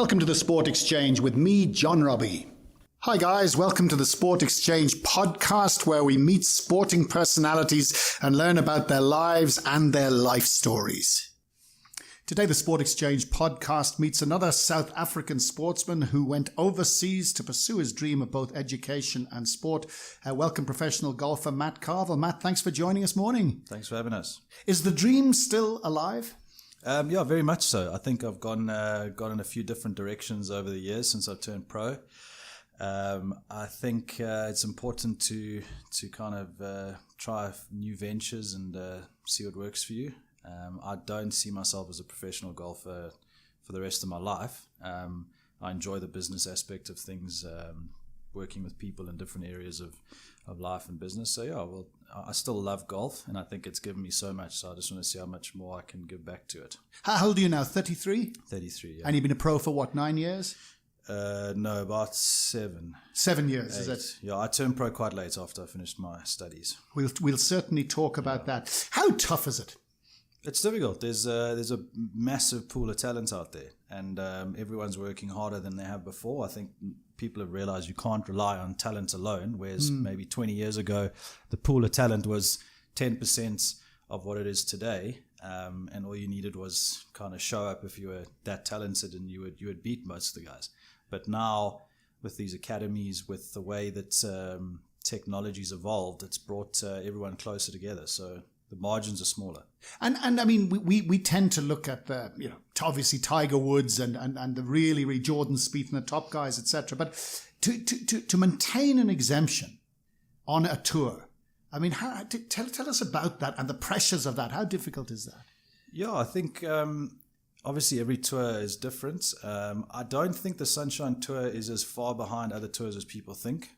Welcome to the Sport Exchange with me, John Robbie. Hi guys, welcome to the Sport Exchange podcast where we meet sporting personalities and learn about their lives and their life stories. Today, the Sport Exchange podcast meets another South African sportsman who went overseas to pursue his dream of both education and sport. Welcome professional golfer Matt Carvell. Matt, thanks for joining us morning. Thanks for having us. Is the dream still alive? Yeah, very much so. I think I've gone in a few different directions over the years since I've turned pro. I think it's important to kind of try new ventures and see what works for you. I don't see myself as a professional golfer for the rest of my life. I enjoy the business aspect of things, working with people in different areas of life and business. So yeah, well, I still love golf and I think it's given me so much. So I just want to see how much more I can give back to it. How old are you now? 33? 33, yeah. And you've been a pro for what, 9 years? No, about 7. 7 years, 8. Is it? Yeah, I turned pro quite late after I finished my studies. We'll certainly talk about that. How tough is it? It's difficult. There's a massive pool of talent out there, and everyone's working harder than they have before. I think people have realized you can't rely on talent alone, whereas maybe 20 years ago, the pool of talent was 10% of what it is today, and all you needed was kind of show up if you were that talented, and you would beat most of the guys. But now, with these academies, with the way that technology's evolved, it's brought everyone closer together. So the margins are smaller. And I mean, we tend to look at the, obviously Tiger Woods and the really Jordan Spieth and the top guys, etc. But to maintain an exemption on a tour, I mean, tell us about that and the pressures of that. How difficult is that? Yeah, I think obviously every tour is different. I don't think the Sunshine Tour is as far behind other tours as people think.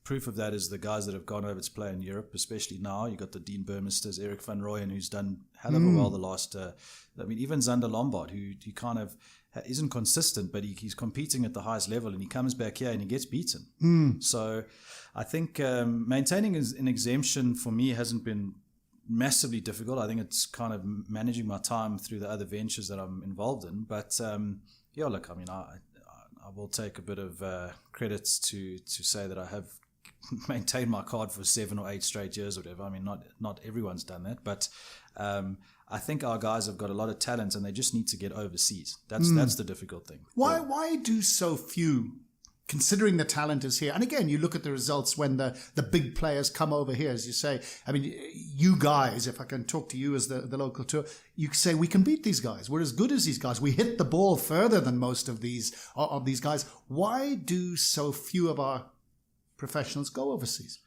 Proof of that is the guys that have gone over to play in Europe, especially now. You've got the Dean Burmesters, Eric van Rooyen, who's done hell of a well the last... even Xander Lombard, who kind of isn't consistent, but he's competing at the highest level, and he comes back here and he gets beaten. So I think maintaining an exemption for me hasn't been massively difficult. I think it's kind of managing my time through the other ventures that I'm involved in. But yeah, look, I mean, I will take a bit of credits to say that I have maintained my card for 7 or 8 straight years or whatever. I mean, not everyone's done that, but I think our guys have got a lot of talent and they just need to get overseas. That's the difficult thing. Why do so few, considering the talent is here? And again, you look at the results when the big players come over here, as you say. I mean, you guys, if I can talk to you as the local tour, you say we can beat these guys. We're as good as these guys. We hit the ball further than most of these guys. Why do so few of our professionals go overseas?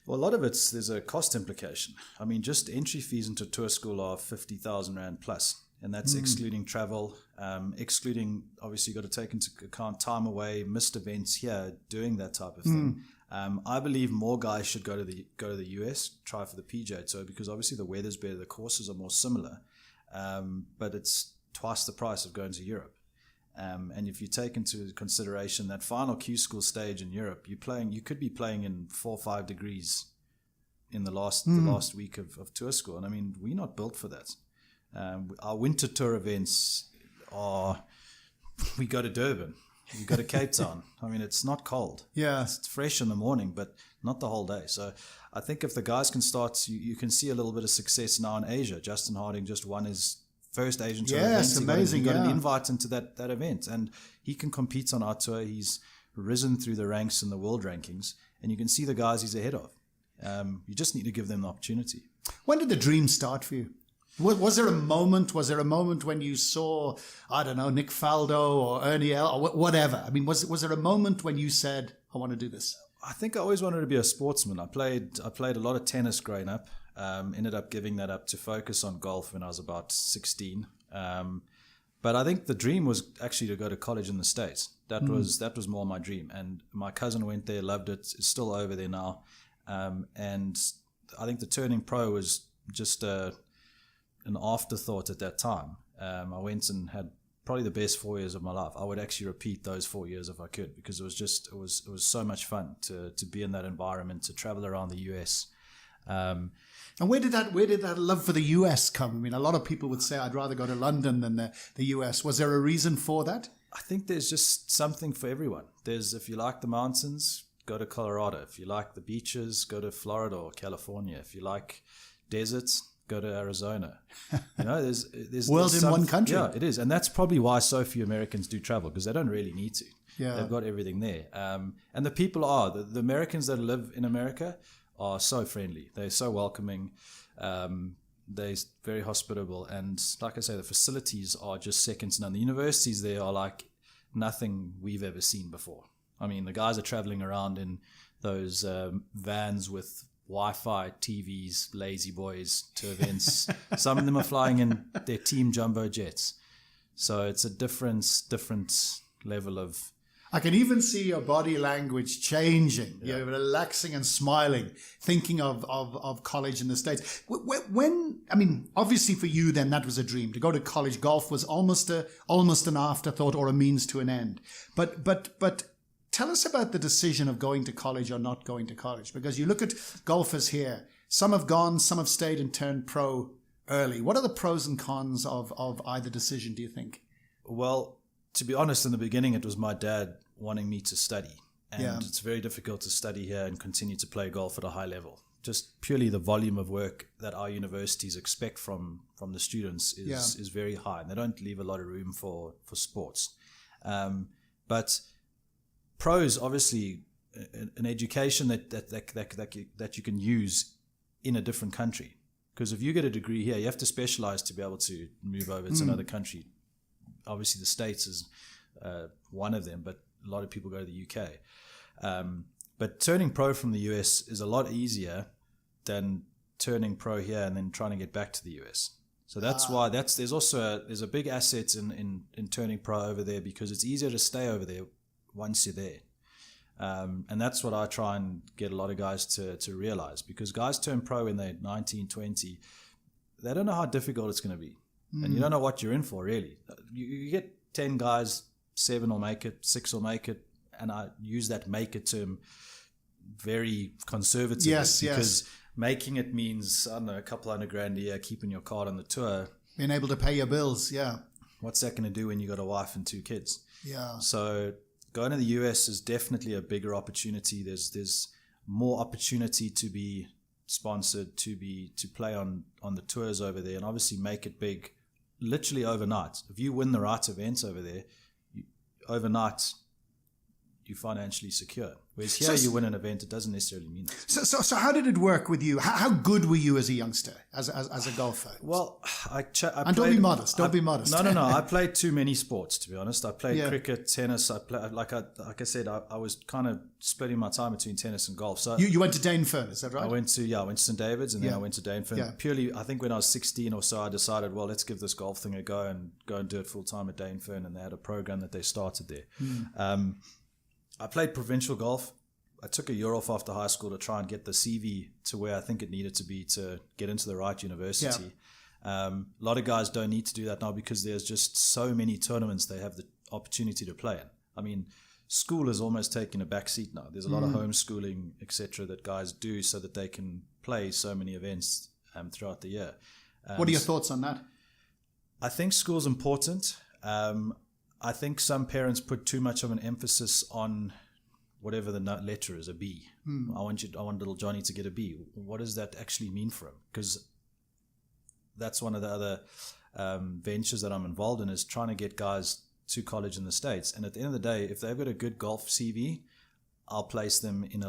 Well, a lot of there's a cost implication. I mean, just entry fees into tour school are 50,000 Rand plus, and that's excluding travel, excluding, obviously you've got to take into account time away, missed events here, doing that type of thing. I believe more guys should go to the US, try for the PGA Tour, because obviously the weather's better, the courses are more similar, but it's twice the price of going to Europe. And if you take into consideration that final Q school stage in Europe, you could be playing in 4 or 5 degrees in the last week of tour school. And I mean, we're not built for that. Our winter tour events we go to Durban, we go to Cape Town. I mean, it's not cold. Yeah. It's fresh in the morning, but not the whole day. So I think if the guys can start, you can see a little bit of success now in Asia. Justin Harding just won his first Asian tour event. Yes, amazing. He got an invite into that event, and he can compete on our tour. He's risen through the ranks in the world rankings, and you can see the guys he's ahead of. You just need to give them the opportunity. When did the dream start for you? Was there a moment? When you saw, I don't know, Nick Faldo or Ernie L or whatever? I mean, was there a moment when you said, "I want to do this"? I think I always wanted to be a sportsman. I played a lot of tennis growing up. Ended up giving that up to focus on golf when I was about 16. But I think the dream was actually to go to college in the States. That was more my dream. And my cousin went there, loved it. It's still over there now. And I think the turning pro was just an afterthought at that time. I went and had probably the best 4 years of my life. I would actually repeat those 4 years if I could, because it was so much fun to be in that environment, to travel around the US. And where did that love for the US come? I mean, a lot of people would say, I'd rather go to London than the US. Was there a reason for that? I think there's just something for everyone. If you like the mountains, go to Colorado. If you like the beaches, go to Florida or California. If you like deserts, go to Arizona. There's world in one country. Yeah, it is. And that's probably why so few Americans do travel, because they don't really need to. Yeah. They've got everything there. And the people the Americans that live in America are so friendly. They're so welcoming. They're very hospitable. And like I say, the facilities are just second to none. The universities there are like nothing we've ever seen before. I mean, the guys are traveling around in those vans with Wi-Fi, TVs, lazy boys to events. Some of them are flying in their team jumbo jets. So it's a different level of... I can even see your body language changing. Yeah. You're relaxing and smiling, thinking of college in the States. Obviously for you then that was a dream. To go to college, golf was almost an afterthought or a means to an end. But tell us about the decision of going to college or not going to college, because you look at golfers here. Some have gone, some have stayed and turned pro early. What are the pros and cons of either decision, do you think? Well, to be honest, in the beginning, it was my dad wanting me to study. And it's very difficult to study here and continue to play golf at a high level. Just purely the volume of work that our universities expect from the students is very high. And they don't leave a lot of room for sports. But pros, obviously, an education that you can use in a different country. Because if you get a degree here, you have to specialize to be able to move over to another country. Obviously, the States is one of them, but a lot of people go to the UK. But turning pro from the US is a lot easier than turning pro here and then trying to get back to the US. So that's why there's a big asset in turning pro over there, because it's easier to stay over there once you're there. And that's what I try and get a lot of guys to realize, because guys turn pro when they're 19, 20. They don't know how difficult it's going to be. And you don't know what you're in for, really. You get 10 guys, 7 will make it, 6 will make it. And I use that make it term very conservatively. Because making it means, I don't know, a couple $100,000 a year, keeping your card on the tour. Being able to pay your bills, yeah. What's that going to do when you got a wife and 2 kids? Yeah. So going to the US is definitely a bigger opportunity. There's more opportunity to be sponsored, to play on the tours over there, and obviously make it big literally overnight. If you win the right events over there, overnight you're financially secure. Whereas here, you win an event, it doesn't necessarily mean that. So how did it work with you? How good were you as a youngster, as a golfer? Well, and don't be modest. Don't be modest. No. I played too many sports, to be honest. I played cricket, tennis. I played, like I said, I was kind of splitting my time between tennis and golf. So you went to Danefern, is that right? I went to St. David's, and then I went to Danefern. Yeah. Purely, I think when I was 16 or so, I decided, well, let's give this golf thing a go and do it full time at Danefern, and they had a program that they started there. I played provincial golf. I took a year off after high school to try and get the CV to where I think it needed to be to get into the right university. Yeah. A lot of guys don't need to do that now because there's just so many tournaments they have the opportunity to play in. I mean, school is almost taking a back seat now. There's a lot of homeschooling, etc., that guys do so that they can play so many events throughout the year. What are your thoughts on that? I think school's important. I think some parents put too much of an emphasis on whatever the letter is, a B. I want little Johnny to get a B. What does that actually mean for him? Because that's one of the other ventures that I'm involved in, is trying to get guys to college in the States. And at the end of the day, if they've got a good golf CV, I'll place them in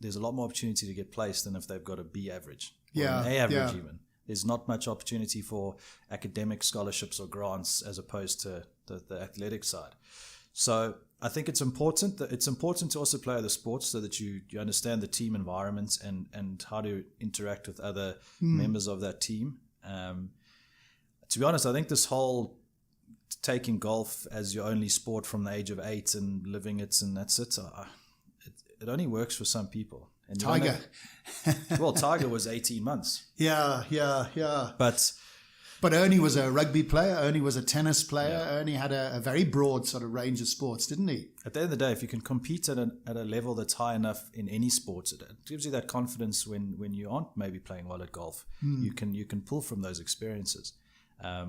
there's a lot more opportunity to get placed than if they've got a B average. Or an A average even. There's not much opportunity for academic scholarships or grants as opposed to the athletic side. So I think it's important to also play other sports so that you understand the team environment and how to interact with other members of that team. To be honest, I think this whole taking golf as your only sport from the age of 8 and living it and that's it, it only works for some people. And Tiger. Tiger was 18 months. Yeah. But But Ernie was a rugby player. Ernie was a tennis player. Ernie had a very broad sort of range of sports, didn't he? At the end of the day, if you can compete at a level that's high enough in any sports, it gives you that confidence when you aren't maybe playing well at golf. You can pull from those experiences. I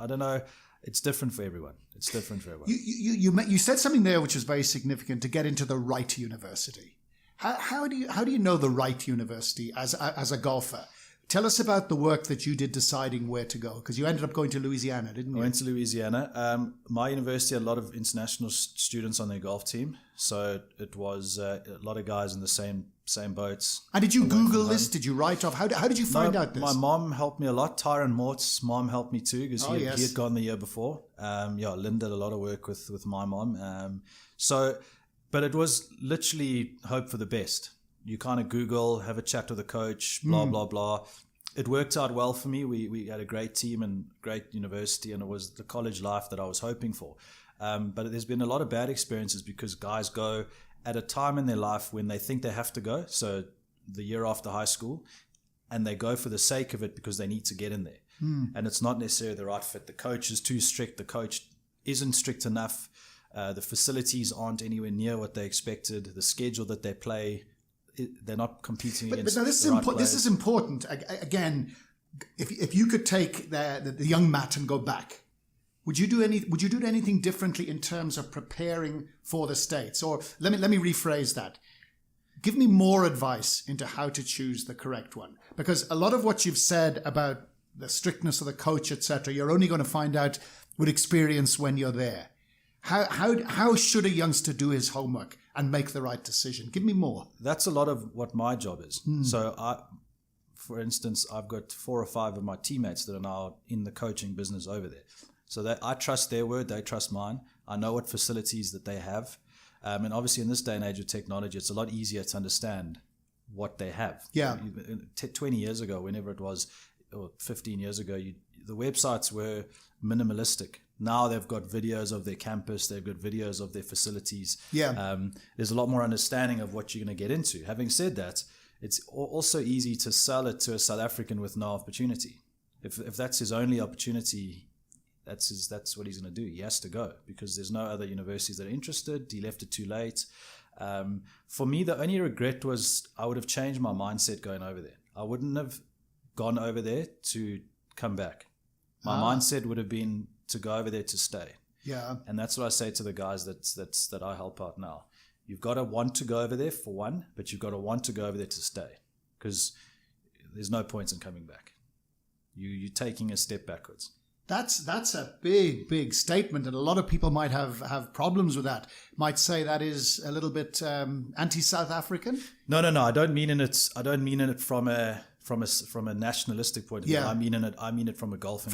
don't know. It's different for everyone. You said something there which was very significant, to get into the right university. How do you know the right university as a golfer? Tell us about the work that you did deciding where to go, because you ended up going to Louisiana, didn't you? I went to Louisiana. My university had a lot of international students on their golf team, so it was a lot of guys in the same boats. And did you Google this? Did you write off? How did you find out this? My mom helped me a lot. Tyron Mort's mom helped me too, because he had gone the year before. Lynn did a lot of work with my mom. But it was literally hope for the best. You kind of Google, have a chat with a coach, blah, blah, blah. It worked out well for me. We had a great team and great university, and it was the college life that I was hoping for. But there's been a lot of bad experiences because guys go at a time in their life when they think they have to go, so the year after high school, and they go for the sake of it because they need to get in there. And it's not necessarily the right fit. The coach is too strict. The coach isn't strict enough. The facilities aren't anywhere near what they expected. The schedule that they play, they're not competing against. But now this is important. Again, if you could take the young Matt and go back, would you do anything differently in terms of preparing for the States? Or let me rephrase that. Give me more advice into how to choose the correct one, because a lot of what you've said about the strictness of the coach, etc., you're only going to find out with experience when you're there. How should a youngster do his homework and make the right decision? Give me more. That's a lot of what my job is. So for instance, I've got 4 or 5 of my teammates that are now in the coaching business over there. So I trust their word, they trust mine. I know what facilities that they have. And obviously in this day and age of technology, it's a lot easier to understand what they have. Yeah. 20 years ago, whenever it was, or 15 years ago, the websites were minimalistic. Now they've got videos of their campus, they've got videos of their facilities. Yeah. There's a lot more understanding of what you're going to get into. Having said that, it's also easy to sell it to a South African with no opportunity. If that's his only opportunity, that's what he's going to do. He has to go because there's no other universities that are interested. He left it too late. For me, the only regret was I would have changed my mindset going over there. I wouldn't have gone over there to come back. My mindset would have been to go over there to stay. Yeah. And that's what I say to the guys that I help out now. You've got to want to go over there for one, but you've got to want to go over there to stay, because there's no point in coming back. You're taking a step backwards. That's a big statement, and a lot of people might have problems with that. Might say that is a little bit anti-South African. No. I don't mean it from a nationalistic point of view. Yeah. I mean it from a golf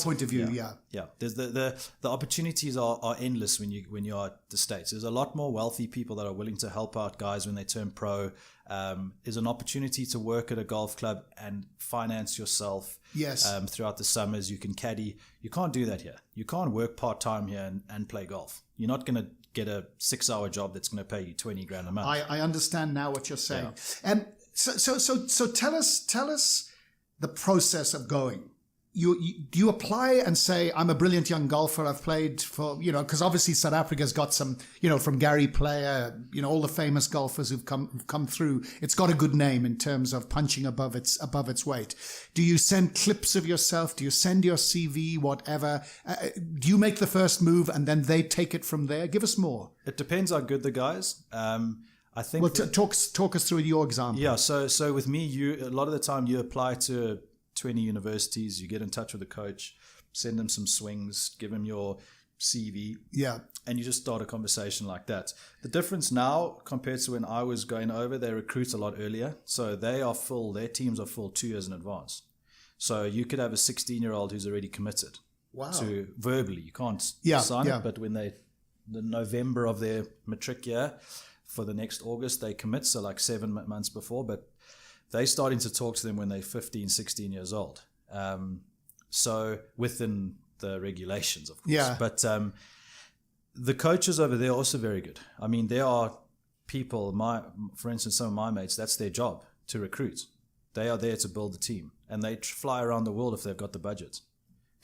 point of view. Yeah. There's the opportunities are endless when you are at the States. There's a lot more wealthy people that are willing to help out guys when they turn pro. There's an opportunity to work at a golf club and finance yourself. Yes. Throughout the summers, you can caddy. You can't do that here. You can't work part-time here and play golf. You're not going to get a 6-hour job that's going to pay you 20 grand a month. I understand now what you're saying. Yeah. So tell us the process of going. Do you apply and say, I'm a brilliant young golfer, I've played for, because obviously South Africa's got some, from Gary Player, all the famous golfers who've come through. It's got a good name in terms of punching above its weight. Do you send clips of yourself? Do you send your CV, whatever? Do you make the first move and then they take it from there? Give us more. It depends how good the guys. I think. Well, talk us through your example. Yeah. So with me, a lot of the time you apply to 20 universities, you get in touch with the coach, send them some swings, give them your CV. Yeah. And you just start a conversation like that. The difference now compared to when I was going over, they recruit a lot earlier. So their teams are full 2 years in advance. So you could have a 16-year-old who's already committed. Wow. To verbally. You can't sign it, but when the November of their matric year, for the next August, they commit. So like 7 months before, but they're starting to talk to them when they're 15, 16 years old. So within the regulations, of course. Yeah. But the coaches over there are also very good. I mean, there are people, for instance, some of my mates, that's their job, to recruit. They are there to build the team, and they fly around the world if they've got the budget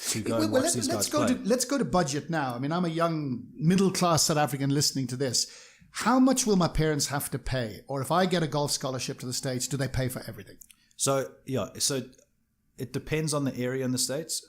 to go and watch these guys play. Let's go to budget now. I mean, I'm a young middle-class South African listening to this. How much will my parents have to pay? Or if I get a golf scholarship to the States, do they pay for everything? So it depends on the area in the States.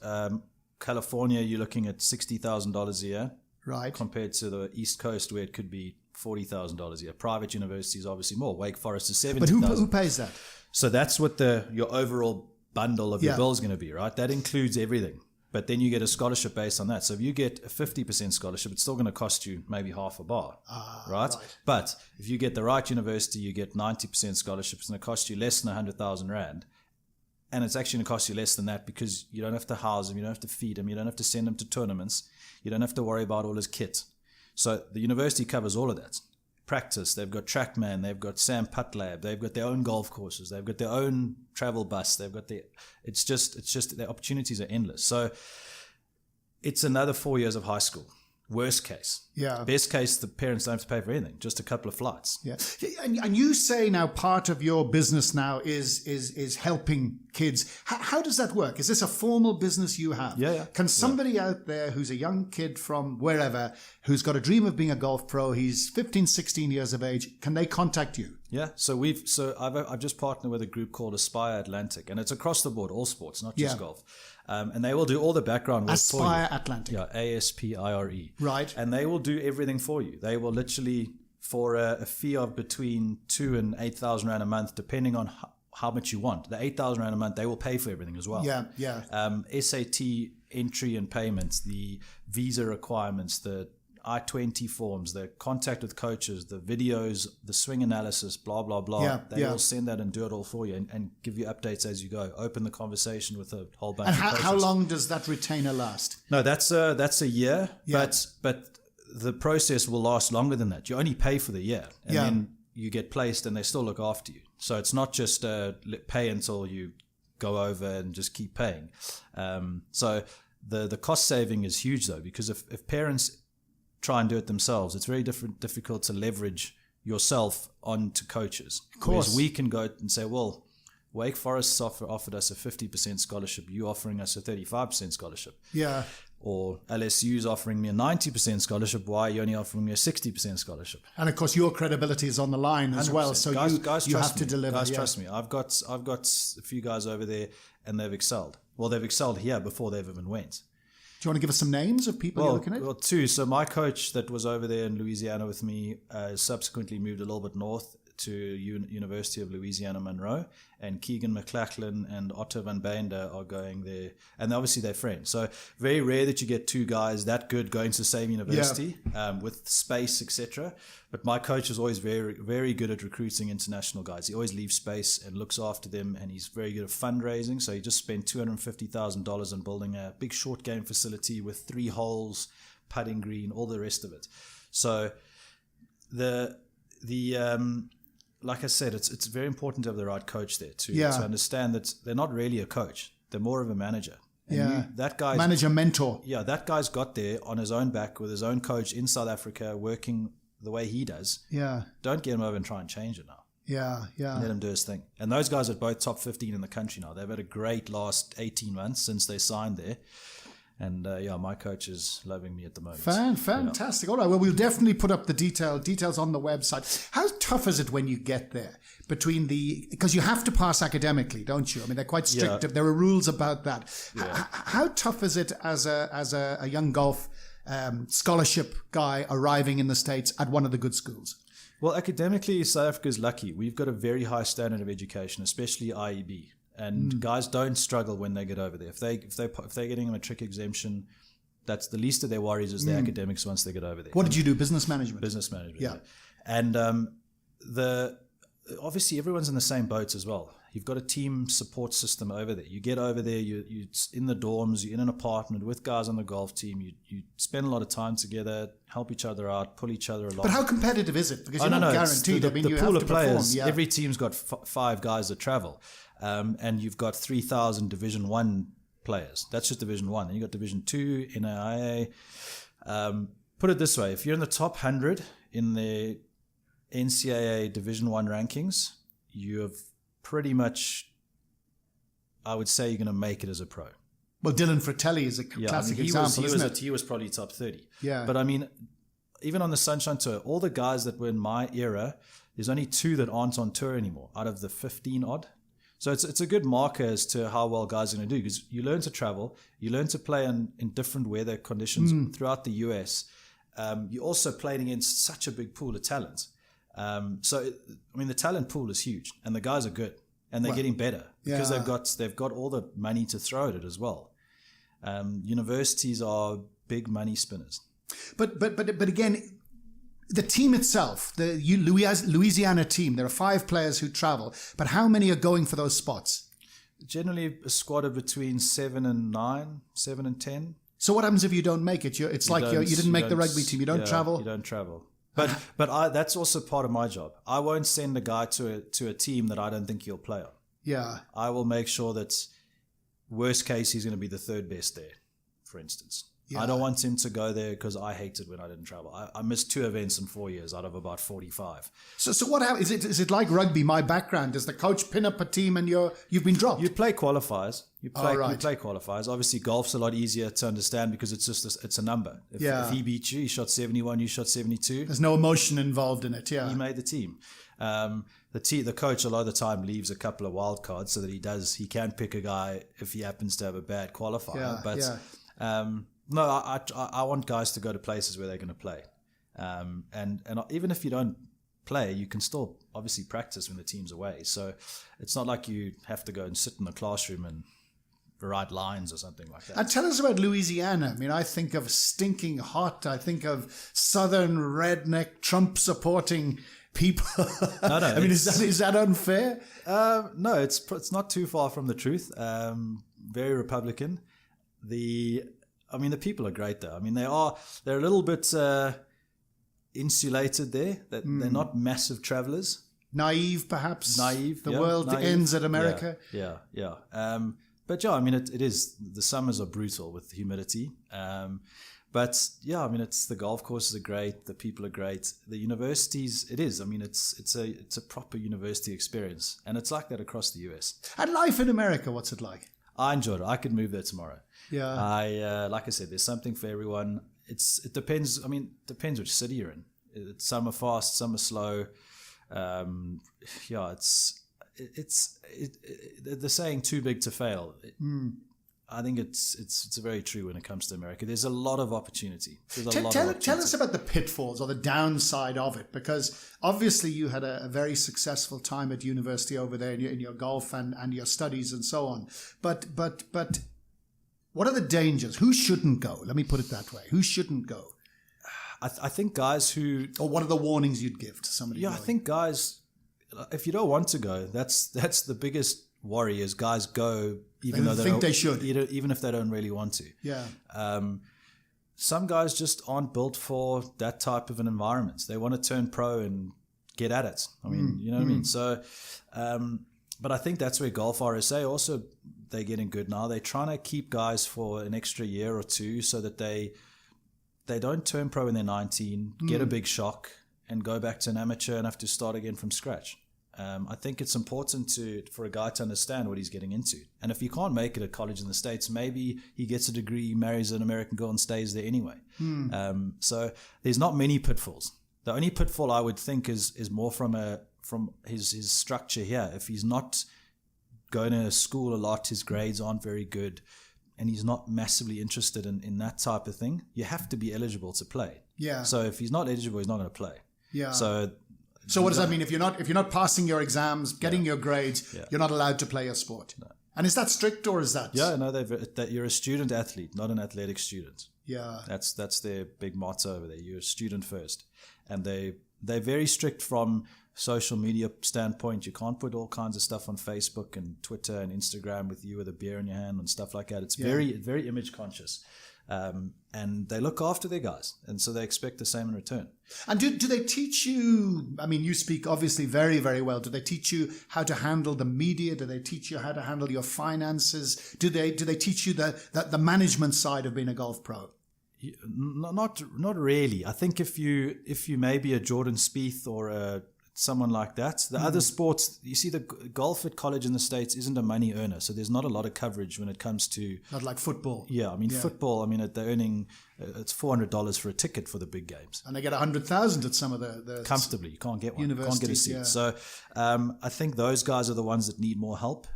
California, you're looking at $60,000 a year. Right. Compared to the East Coast, where it could be $40,000 a year. Private universities, obviously more. Wake Forest is $70,000. But who pays that? So that's what your overall bundle of your bill is going to be, right? That includes everything. But then you get a scholarship based on that. So if you get a 50% scholarship, it's still going to cost you maybe half a bar, right? But if you get the right university, you get 90% scholarships, and it costs you less than 100,000 Rand. And it's actually going to cost you less than that because you don't have to house him, you don't have to feed him, you don't have to send him to tournaments, you don't have to worry about all his kit. So the university covers all of that. Practice, they've got TrackMan, they've got Sam Putt Lab, they've got their own golf courses, they've got their own travel bus, they've got it's just the opportunities are endless. So it's another 4 years of high school. Worst case. Yeah. Best case, the parents don't have to pay for anything, just a couple of flights. Yeah. And you say now part of your business now is helping kids. How does that work? Is this a formal business you have? Yeah. Can somebody out there who's a young kid from wherever, who's got a dream of being a golf pro, he's 15, 16 years of age, can they contact you? Yeah, so I've just partnered with a group called Aspire Atlantic, and it's across the board, all sports, not just golf. And they will do all the background work for you. Aspire Atlantic. Yeah, ASPIRE. Right. And they will do everything for you. They will literally, for a fee of between 2,000 and 8,000 Rand a month, depending on how much you want. The 8,000 Rand a month, they will pay for everything as well. Yeah. SAT entry and payments, the visa requirements, the I-20 forms, the contact with coaches, the videos, the swing analysis, blah, blah, blah. They will send that and do it all for you and give you updates as you go. Open the conversation with a whole bunch of coaches. And how long does that retainer last? No, that's a year, but the process will last longer than that. You only pay for the year, and then you get placed and they still look after you. So it's not just pay until you go over and just keep paying. So the cost saving is huge, though, because if parents try and do it themselves, it's very difficult to leverage yourself onto coaches. Of course. Whereas we can go and say, well, Wake Forest offered us a 50% scholarship. You offering us a 35% scholarship. Yeah. Or LSU's offering me a 90% scholarship. Why are you only offering me a 60% scholarship? And of course, your credibility is on the line as well. So guys you have to deliver. Guys, trust me. I've got a few guys over there, and they've excelled. Well, they've excelled here before they've even went. Do you want to give us some names of people you're looking at? Well, two. So my coach that was over there in Louisiana with me subsequently moved a little bit north to University of Louisiana Monroe, and Keegan McLachlan and Otto van Beinde are going there, and obviously they're friends. So very rare that you get two guys that good going to the same university with space, etc. But my coach is always very, very good at recruiting international guys. He always leaves space and looks after them, and he's very good at fundraising. So he just spent $250,000 on building a big short game facility with 3 holes, putting green, all the rest of it. So the like I said, it's very important to have the right coach there to understand that they're not really a coach. They're more of a manager. And that guy's manager, mentor. Yeah, that guy's got there on his own back with his own coach in South Africa, working the way he does. Yeah. Don't get him over and try and change it now. Yeah. Let him do his thing. And those guys are both top 15 in the country now. They've had a great last 18 months since they signed there. And my coach is loving me at the moment. Fantastic. All right. Well, we'll definitely put up the details on the website. How tough is it when you get there because you have to pass academically, don't you? I mean, they're quite strict. There are rules about that. Yeah. How tough is it as a young golf scholarship guy arriving in the States at one of the good schools? Well, academically, South Africa is lucky. We've got a very high standard of education, especially IEB. And guys don't struggle when they get over there. If they're getting a matric exemption, that's the least of their worries is their academics once they get over there. What did you do? Business management. Business management. Yeah. And obviously everyone's in the same boats as well. You've got a team support system over there. You get over there, you're in the dorms, you're in an apartment with guys on the golf team. You spend a lot of time together, help each other out, pull each other along. But how competitive is it? Because you're not guaranteed. The pool of players, every team's got 5 guys that travel. And you've got 3,000 Division 1 players. That's just Division 1. Then you've got Division 2, NAIA. Put it this way. If you're in the top 100 in the NCAA Division 1 rankings, you have pretty much I would say you're going to make it as a pro. Well, Dylan Fratelli is a classic example, isn't it? He was probably top 30. Yeah. But I mean, even on the Sunshine Tour, all the guys that were in my era, there's only 2 that aren't on tour anymore out of the 15 odd. So it's a good marker as to how well guys are going to do, because you learn to travel, you learn to play in different weather conditions throughout the US. You also played against such a big pool of talent. The talent pool is huge, and the guys are good, and they're getting better because they've got all the money to throw at it as well. Universities are big money spinners. But again, the team itself, the Louisiana team, there are 5 players who travel, but how many are going for those spots? Generally a squad of between 7 and 9, 7 and 10. So what happens if you don't make it? You didn't make the rugby team. You don't travel. You don't travel. But that's also part of my job. I won't send a guy to a team that I don't think he'll play on. Yeah. I will make sure that worst case he's going to be the 3rd best there, for instance. Yeah. I don't want him to go there because I hated when I didn't travel. I missed 2 events in 4 years out of about 45. So what happens? Is it like rugby? My background, does the coach pin up a team and you've been dropped? You play qualifiers. You play qualifiers. Obviously, golf's a lot easier to understand because it's a number. If he beat you, he shot 71, you shot 72. There's no emotion involved in it. Yeah, he made the team. The coach a lot of the time leaves a couple of wild cards so that he can pick a guy if he happens to have a bad qualifier. No, I want guys to go to places where they're going to play. And even if you don't play, you can still obviously practice when the team's away. So it's not like you have to go and sit in the classroom and write lines or something like that. And tell us about Louisiana. I mean, I think of stinking hot. I think of southern redneck Trump supporting people. No, I mean, is that unfair? No, it's not too far from the truth. Very Republican. The people are great though. I mean, they're a little bit insulated there. They're not massive travelers. Naive, perhaps. Naive. The world ends at America. Yeah. But yeah, I mean, it is. The summers are brutal with the humidity. But yeah, I mean, the golf courses are great. The people are great. The universities, it is. I mean, it's a proper university experience, and it's like that across the US. And life in America, what's it like? I enjoyed it. I could move there tomorrow. Yeah. Like I said, there's something for everyone. It depends. I mean, it depends which city you're in. Some are fast, some are slow. It's the saying "too big to fail." I think it's very true when it comes to America. There's a lot of opportunity. Tell us about the pitfalls or the downside of it, because obviously you had a very successful time at university over there in your golf and your studies and so on. But what are the dangers? Who shouldn't go? Let me put it that way. Who shouldn't go? I think guys who... Or what are the warnings you'd give to somebody going? I think guys, if you don't want to go, that's the biggest worry is guys go even though they should, even if they don't really want to. Yeah. Some guys just aren't built for that type of an environment. They want to turn pro and get at it. I mean, you know what I mean? So, but I think that's where Golf RSA also, they're getting good now. They're trying to keep guys for an extra year or two so that they don't turn pro when they're 19, get a big shock, and go back to an amateur and have to start again from scratch. I think it's important for a guy to understand what he's getting into. And if you can't make it at college in the States, maybe he gets a degree, marries an American girl, and stays there anyway. So there's not many pitfalls. The only pitfall I would think is more from his structure here. If he's not going to school a lot, his grades aren't very good, and he's not massively interested in that type of thing, you have to be eligible to play. Yeah. So if he's not eligible, he's not going to play. Yeah. So what does that mean? If you're not passing your exams, getting your grades, you're not allowed to play your sport. No. And is that strict or is that? Yeah, no, that you're a student athlete, not an athletic student. Yeah. That's their big motto over there. You're a student first. And they're very strict from social media standpoint. You can't put all kinds of stuff on Facebook and Twitter and Instagram with you with a beer in your hand and stuff like that. It's very, very image conscious. And they look after their guys, and so they expect the same in return. And do they teach you, I mean, you speak obviously very, very well. Do they teach you how to handle the media? Do they teach you how to handle your finances? Do they teach you the management side of being a golf pro? Not really. I think if you maybe a Jordan Spieth or a someone like that. The other sports, you see, the golf at college in the States isn't a money earner, so there's not a lot of coverage when it comes to... Not like football. Yeah, I mean, football, I mean, they're earning, it's $400 for a ticket for the big games. And they get 100,000 at some of the comfortably, you can't get one. You can't get a seat. So I think those guys are the ones that need more help.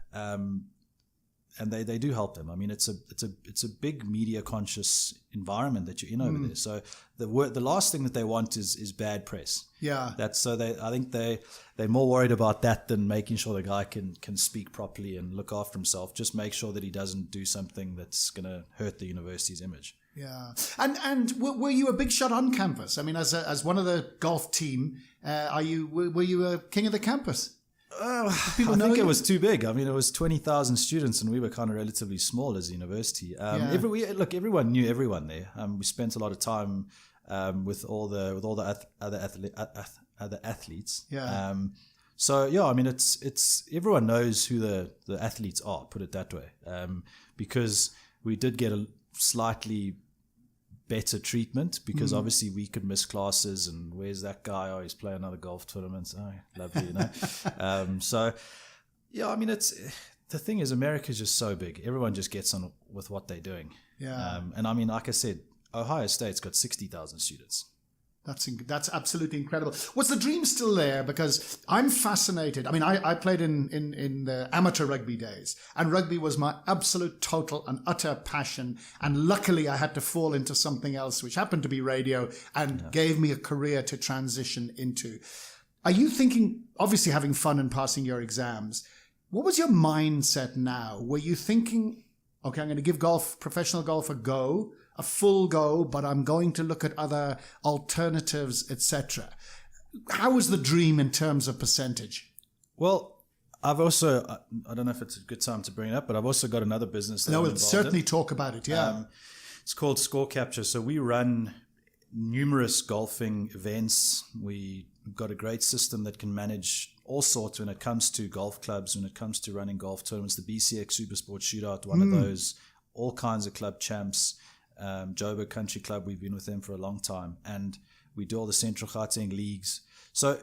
And they do help them. I mean, it's a big media conscious environment that you're in over there. So the last thing that they want is bad press. Yeah. I think they're more worried about that than making sure the guy can speak properly and look after himself. Just make sure that he doesn't do something that's going to hurt the university's image. Yeah. And were you a big shot on campus? I mean, as one of the golf team, were you a king of the campus? I think it was too big. I mean, it was 20,000 students, and we were kind of relatively small as a university. Everyone knew everyone there. We spent a lot of time with all the other athletes. Yeah. I mean, it's everyone knows who the athletes are. Put it that way, because we did get a slightly better treatment because obviously we could miss classes and where's that guy? Oh, he's playing another golf tournament. Oh, lovely, you know. I mean, the thing is, America's just so big. Everyone just gets on with what they're doing. Yeah. And I mean, like I said, Ohio State's got 60,000 students. That's absolutely incredible. Was the dream still there? Because I'm fascinated. I mean, I played in the amateur rugby days, and rugby was my absolute, total and utter passion. And luckily I had to fall into something else, which happened to be radio, and gave me a career to transition into. Are you thinking, obviously having fun and passing your exams, what was your mindset now? Were you thinking, okay, I'm going to give professional golf a full go, but I'm going to look at other alternatives, etc. How was the dream in terms of percentage? Well, I've also, I don't know if it's a good time to bring it up, but I've also got another business that we'll certainly talk about it, yeah. It's called Score Capture. So we run numerous golfing events. We've got a great system that can manage all sorts when it comes to golf clubs, when it comes to running golf tournaments, the BCX Supersport Shootout, one of those, all kinds of club champs. Joburg Country Club, we've been with them for a long time, and we do all the Central Gauteng leagues. So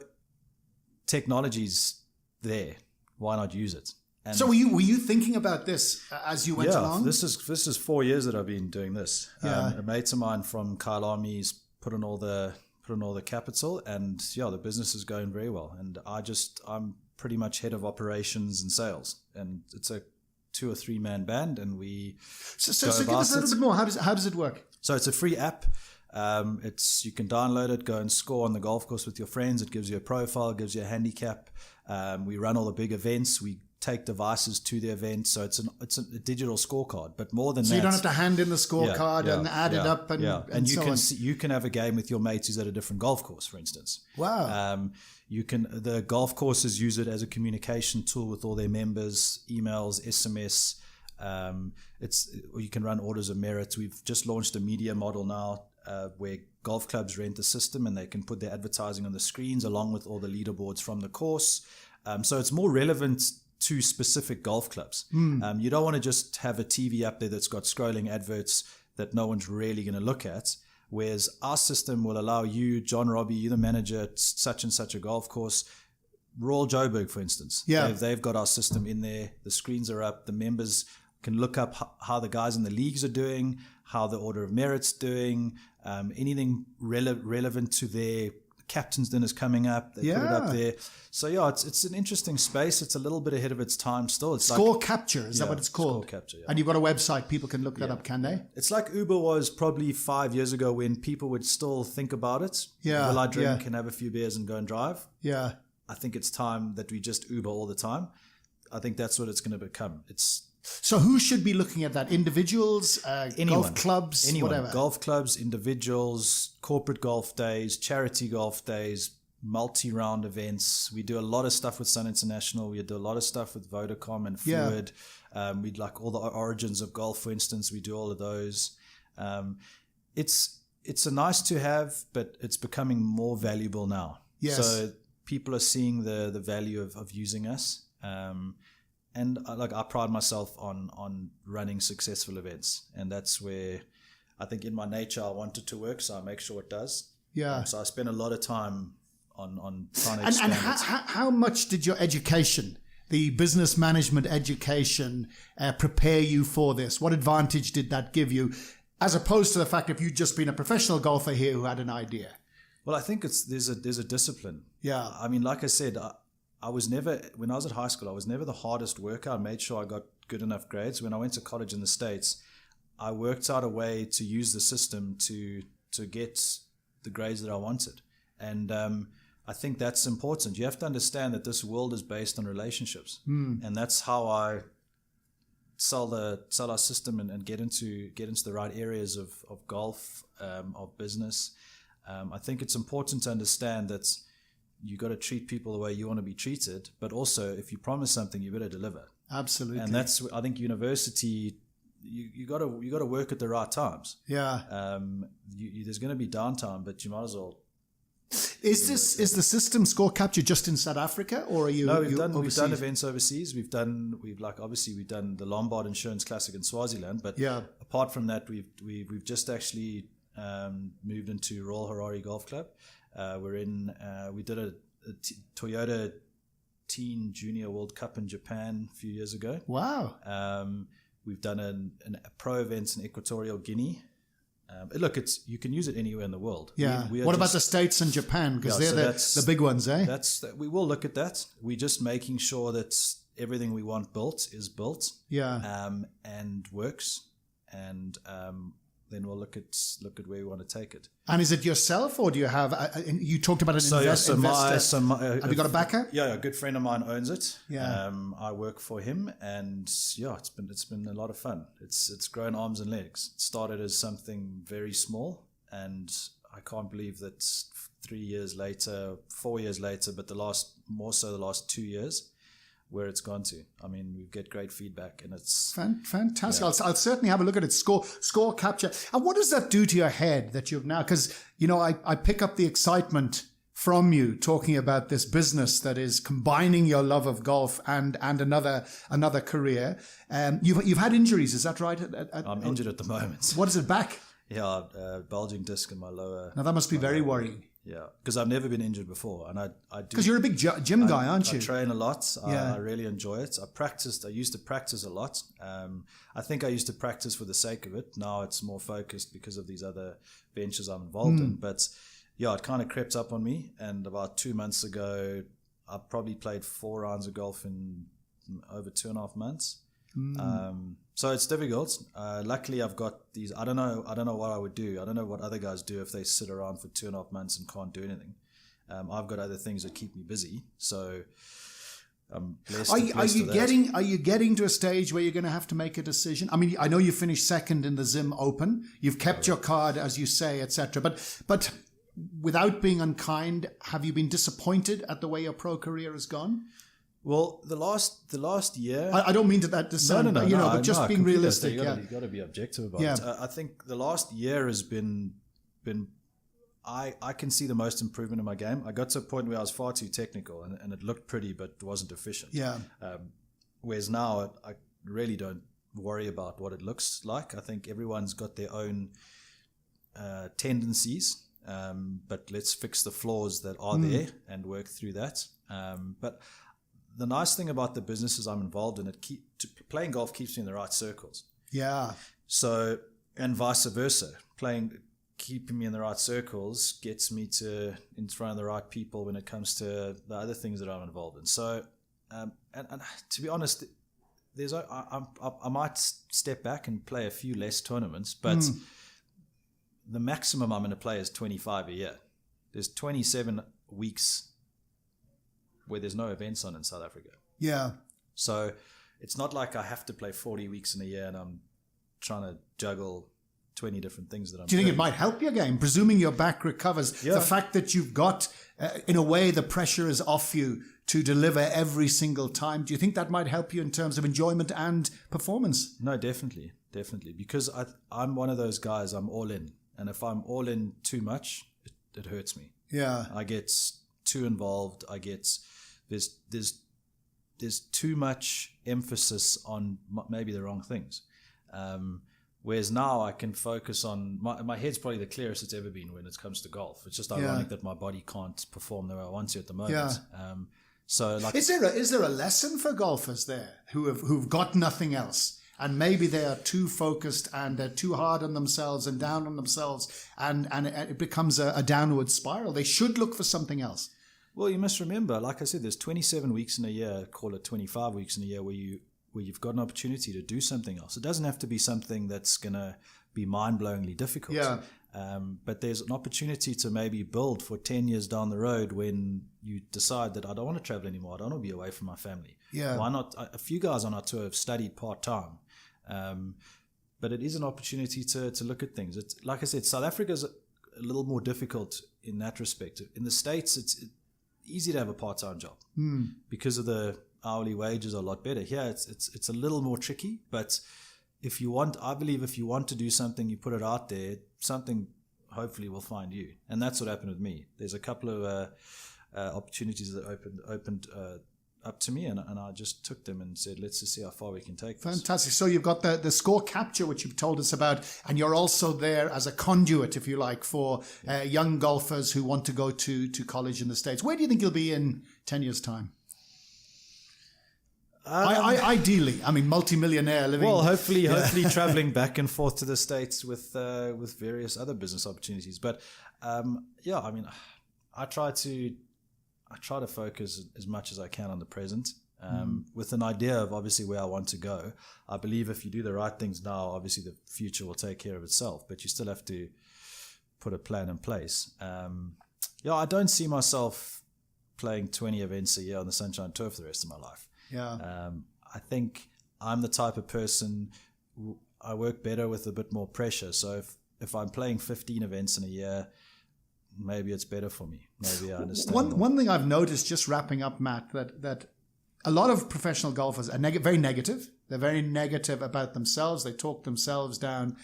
technology's there, why not use it? And so were you thinking about this as you went along? This is 4 years that I've been doing this. A mate of mine from Kailami's put on all the capital, and the business is going very well, and I'm pretty much head of operations and sales, and it's a 2 or 3 man band, and we so give us a little bit more. How does it work? So it's a free app. You can download it, go and score on the golf course with your friends. It gives you a profile, gives you a handicap. We run all the big events. We take devices to the event, so it's a digital scorecard. But more than that, so you don't have to hand in the scorecard and add it up, and you can have a game with your mates who's at a different golf course, for instance. Wow. The golf courses use it as a communication tool with all their members, emails, SMS. You can run orders of merit. We've just launched a media model now where golf clubs rent the system and they can put their advertising on the screens along with all the leaderboards from the course. So it's more relevant to specific golf clubs. You don't want to just have a TV up there that's got scrolling adverts that no one's really going to look at. Whereas our system will allow you, John Robbie, you the manager at such and such a golf course, Royal Joburg, for instance. Yeah. They've got our system in there. The screens are up. The members can look up how the guys in the leagues are doing, how the Order of Merit's doing, anything relevant to their captain's dinner's coming up. They put it up there. So it's an interesting space. It's a little bit ahead of its time still. It's Score Capture, is that what it's called? Score Capture, yeah. And you've got a website. People can look that up, can they? It's like Uber was probably 5 years ago when people would still think about it. Yeah. Will I drink and have a few beers and go and drive? Yeah. I think it's time that we just Uber all the time. I think that's what it's going to become. So who should be looking at that? Individuals, anyone, golf clubs, whatever? Golf clubs, individuals, corporate golf days, charity golf days, multi-round events. We do a lot of stuff with Sun International. We do a lot of stuff with Vodacom and Fluid. We'd like all the origins of golf, for instance. We do all of those. It's a nice to have, but it's becoming more valuable now. Yes. So people are seeing the value of using us. And I pride myself on running successful events, and that's where I think in my nature I want it to work, so I make sure it does. Yeah. So I spend a lot of time on trying to And expand how much did your education, the business management education, prepare you for this? What advantage did that give you, as opposed to the fact if you'd just been a professional golfer here who had an idea? Well, I think there's a discipline. Yeah. I mean, like I said, I was never, when I was at high school, I was never the hardest worker. I made sure I got good enough grades. When I went to college in the States, I worked out a way to use the system to get the grades that I wanted. And I think that's important. You have to understand that this world is based on relationships. And that's how I sell our system and get into the right areas of golf, of business. I think it's important to understand that you got to treat people the way you want to be treated, but also if you promise something, you better deliver. Absolutely. And that's, I think, university, you got to work at the right times. Yeah. There's going to be downtime, but you might as well. Is the system score capture just in South Africa, or are you? No, we've done overseas? events overseas. We've done the Lombard Insurance Classic in Swaziland, but Yeah. apart from that, we've just actually moved into Royal Harare Golf Club. We did a Toyota Teen Junior World Cup in Japan a few years ago. Wow. We've done a pro events in Equatorial Guinea. Look, you can use it anywhere in the world. Yeah. What about the States and Japan? Because they're the big ones, eh? We will look at that. We're just making sure that everything we want built is built. Yeah. And works. And then we'll look at where we want to take it. And is it yourself, or do you have? You talked about an investor. Have you got a backer? Yeah, a good friend of mine owns it. Yeah. I work for him, and yeah, it's been a lot of fun. It's grown arms and legs. It started as something very small, and I can't believe that 4 years later, but the last 2 years, where it's gone to. I mean, we get great feedback, and it's fantastic. Yeah. I'll certainly have a look at it. Score capture. And what does that do to your head that you've now? Because I pick up the excitement from you talking about this business that is combining your love of golf and another career. You've had injuries, is that right? I'm injured at the moment. What is it, back? Yeah, bulging disc in my lower. Now that must be very worrying. Yeah, because I've never been injured before, and I do. Because you're a big gym guy, aren't you? I train a lot. Yeah. I really enjoy it. I used to practice a lot. I think I used to practice for the sake of it. Now it's more focused because of these other ventures I'm involved in. But yeah, it kind of crept up on me. And about 2 months ago, I probably played 4 rounds of golf in over 2.5 months. So it's difficult. Luckily, I've got these. I don't know what I would do. I don't know what other guys do if they sit around for 2.5 months and can't do anything. I've got other things that keep me busy. So I'm blessed. Are you getting to a stage where you're going to have to make a decision? I mean, I know you finished second in the Zim Open. You've kept your card, as you say, etc. But without being unkind, have you been disappointed at the way your pro career has gone? Well, the last year... I don't mean that to sound... No, but just being realistic. You've got to be objective about it. I think the last year has been... I can see the most improvement in my game. I got to a point where I was far too technical, and it looked pretty, but wasn't efficient. Yeah. Whereas now, I really don't worry about what it looks like. I think everyone's got their own tendencies, but let's fix the flaws that are there and work through that. But... the nice thing about the businesses I'm involved in, playing golf keeps me in the right circles. Yeah. So, and vice versa. Keeping me in the right circles gets me in front of the right people when it comes to the other things that I'm involved in. So, and to be honest, I might step back and play a few less tournaments, but the maximum I'm going to play is 25 a year. There's 27 weeks where there's no events on in South Africa. Yeah. So it's not like I have to play 40 weeks in a year and I'm trying to juggle 20 different things that I'm doing. Do you think it might help your game? Presuming your back recovers, the fact that you've got, in a way, the pressure is off you to deliver every single time. Do you think that might help you in terms of enjoyment and performance? No, definitely. Because I'm one of those guys, I'm all in. And if I'm all in too much, it hurts me. Yeah. I get too involved. There's too much emphasis on maybe the wrong things. Whereas now I can focus on my head's probably the clearest it's ever been when it comes to golf. It's just ironic that my body can't perform the way I want to at the moment. So, like, is there a lesson for golfers there who've got nothing else, and maybe they are too focused and they're too hard on themselves and down on themselves, and it becomes a downward spiral? They should look for something else. Well, you must remember, like I said, there's 27 weeks in a year, call it 25 weeks in a year, where you've got an opportunity to do something else. It doesn't have to be something that's going to be mind-blowingly difficult. Yeah. But there's an opportunity to maybe build for 10 years down the road when you decide that I don't want to travel anymore. I don't want to be away from my family. Yeah. Why not? A few guys on our tour have studied part-time. But it is an opportunity to look at things. It's, like I said, South Africa is a little more difficult in that respect. In the States, it's easy to have a part-time job because of the hourly wages are a lot better. Here, it's a little more tricky, but I believe if you want to do something, you put it out there, something hopefully will find you. And that's what happened with me. There's a couple of opportunities that opened up to me, and I just took them and said, let's just see how far we can take this. Fantastic. So you've got the score capture, which you've told us about, and you're also there as a conduit, if you like, for young golfers who want to go to college in the States. Where do you think you'll be in 10 years' time? Ideally, I mean, multimillionaire living. Well, hopefully traveling back and forth to the States with various other business opportunities. But I mean, I try to focus as much as I can on the present, with an idea of obviously where I want to go. I believe if you do the right things now, obviously the future will take care of itself. But you still have to put a plan in place. I don't see myself playing 20 events a year on the Sunshine Tour for the rest of my life. Yeah. I think I'm the type of person I work better with a bit more pressure. So if I'm playing 15 events in a year, maybe it's better for me. Maybe I understand. One thing I've noticed, just wrapping up, Matt, that a lot of professional golfers are very negative. They're very negative about themselves. They talk themselves down.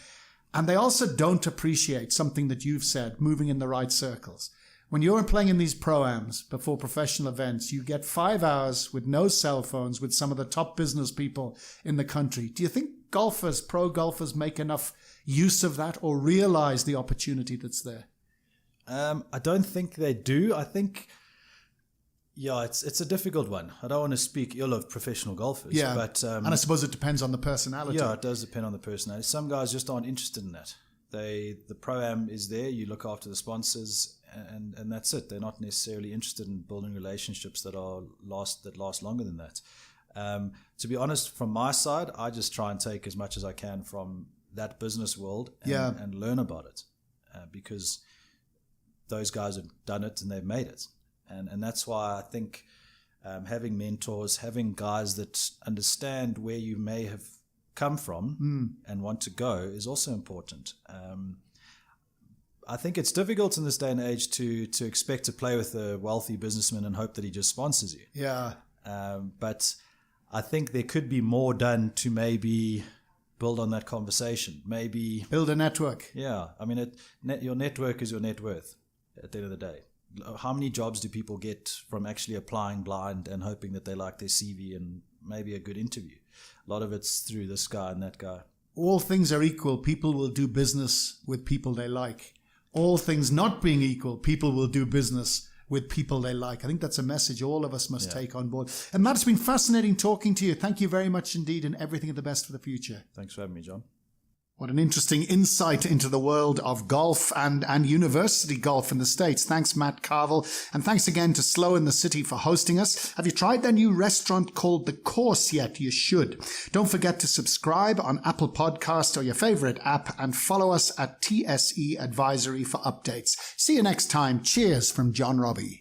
And they also don't appreciate something that you've said, moving in the right circles. When you're playing in these pro-ams before professional events, you get 5 hours with no cell phones with some of the top business people in the country. Do you think pro golfers make enough use of that or realize the opportunity that's there? I don't think they do. I think, it's a difficult one. I don't want to speak ill of professional golfers. Yeah, but, and I suppose it depends on the personality. Yeah, it does depend on the personality. Some guys just aren't interested in that. The pro-am is there, you look after the sponsors, and that's it. They're not necessarily interested in building relationships that last longer than that. To be honest, from my side, I just try and take as much as I can from that business world and learn about it, because those guys have done it and they've made it. And that's why I think having mentors, having guys that understand where you may have come from and want to go is also important. I think it's difficult in this day and age to expect to play with a wealthy businessman and hope that he just sponsors you. Yeah. But I think there could be more done to maybe build on that conversation. Maybe build a network. Yeah. I mean, your network is your net worth at the end of the day. How many jobs do people get from actually applying blind and hoping that they like their CV and maybe a good interview? A lot of it's through this guy and that guy. All things are equal. People will do business with people they like. All things not being equal, people will do business with people they like. I think that's a message all of us must take on board. And Matt, it's been fascinating talking to you. Thank you very much indeed, and everything of the best for the future. Thanks for having me, John. What an interesting insight into the world of golf and university golf in the States. Thanks, Matt Carvell. And thanks again to Slow in the City for hosting us. Have you tried their new restaurant called The Course yet? You should. Don't forget to subscribe on Apple Podcast or your favorite app, and follow us at TSE Advisory for updates. See you next time. Cheers from John Robbie.